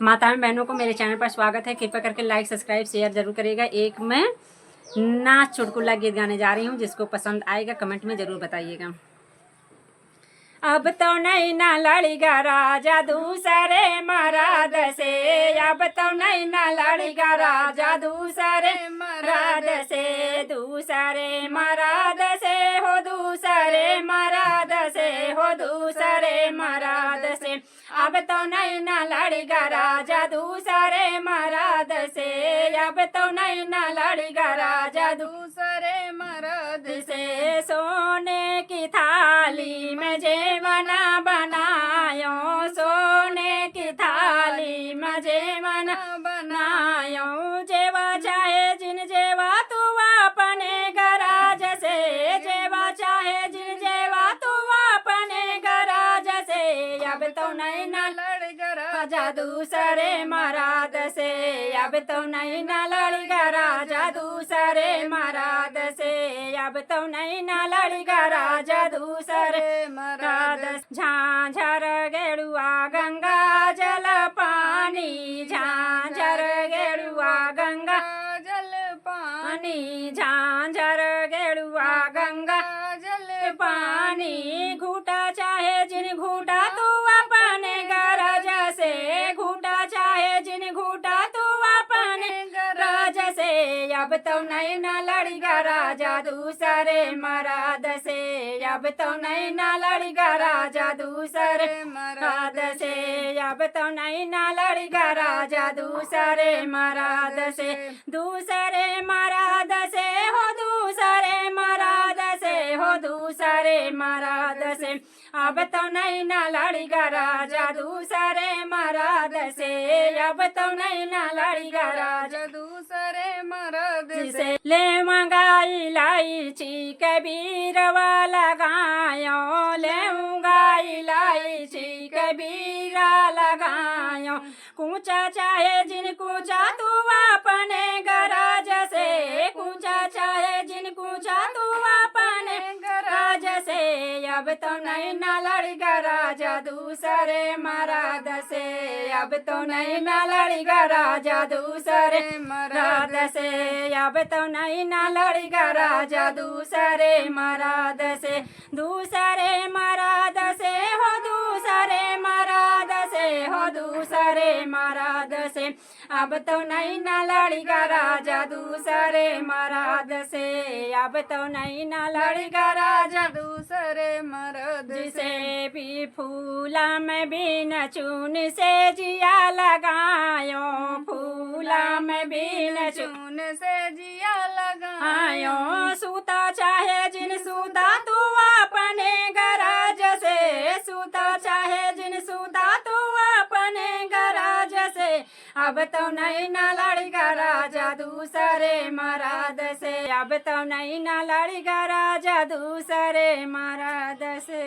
माताओं बहनों को मेरे चैनल पर स्वागत है। कृपया करके लाइक सब्सक्राइब शेयर जरूर करिएगा। एक मैं नाच चुटकुला गीत गाने जा रही हूँ, जिसको पसंद आएगा कमेंट में जरूर बताइएगा। अब तो नहीं ना लड़ेगा राजा दूसरे मराद से, अब तो नहीं ना लड़ेगा राजा दूसरे मराद से, दूसरे मराद से हो, दूसरे मराद से हो, दूसरे मराद से। अब तो नहीं ना लड़ेगा राजा दूसरे मराद से, अब तो नहीं ना लड़ेगा राजा दूसरे मराद से। सोने की थाली में जेवना बनायो, सोने की थाली में जेवना बनायो, जेवा चाहे जिन जेवा तू अपने गराज से, जेवा चाहे जिन जेवा तू अपने गराज से। अब तो नहीं ना लड़ेगा राजा दूसरे मराद से, अब तो नहीं ना लड़ेगा राजा दूसरे मराद से, अब तो नहीं ना लड़ेगा राजा दूसरे मराद। झांझर गेरुआ गंगा जल पानी, झांझर गेरुआ गंगा जल पानी, झांझर गेरुआ गंगा जल पानी। घूटा चाहे जिन घूटा तू अपने गरज से, घूटा चाहे जिन घूटा तू अपने गरज से। अब तो नहीं ना लड़ेगा राजा दूसरे मराद से, अब तो नहीं ना लड़ेगा राजा दूसरे मराद से, अब तो नहीं ना लड़ेगा राजा दूसरे मराद से, दूसरे मराद से हो, दूसरे मराद से हो, दूसरे मराद से। अब तो नहीं ना लड़ेगा राजा दूसरे मराद से, अब तो नहीं ना लड़ेगा राजा दूसरे मराद से। ले मंगाई इलायची कबीर वाला गायो, ले मंगाई इलायची कबीरा लगायो। कूचा चाहे जिन कूचा तू अपने गराज से, कूचा चाहे जिन कूचा तू अपने गराज से। अब तो नहीं ना लड़ेगा राजा दूसरे मराद से, अब तो नहीं ना लड़ेगा राजा दूसरे मराद से, अब तो नहीं ना लड़ेगा राजा दूसरे मराद से, दूसरे मराद से हो, दूसरे मराद से हो, दूसरे मराद से। अब तो नहीं ना लड़ेगा राजा दूसरे मराद से, अब तो नहीं ना लड़ेगा राजा दूसरे मराद से। भी फूला में भी न चून से जिया लगायो, फूला में भी न चून से जिया लगायो। सूता चाहे जिन सूता तू अपने गराज से, सूता चाहे जिन सूता तू अपने गराज से। अब तो नहीं ना लड़ेगा राजा दूसरे मराद से, अब तो नहीं ना लड़ेगा राजा दूसरे मराद से।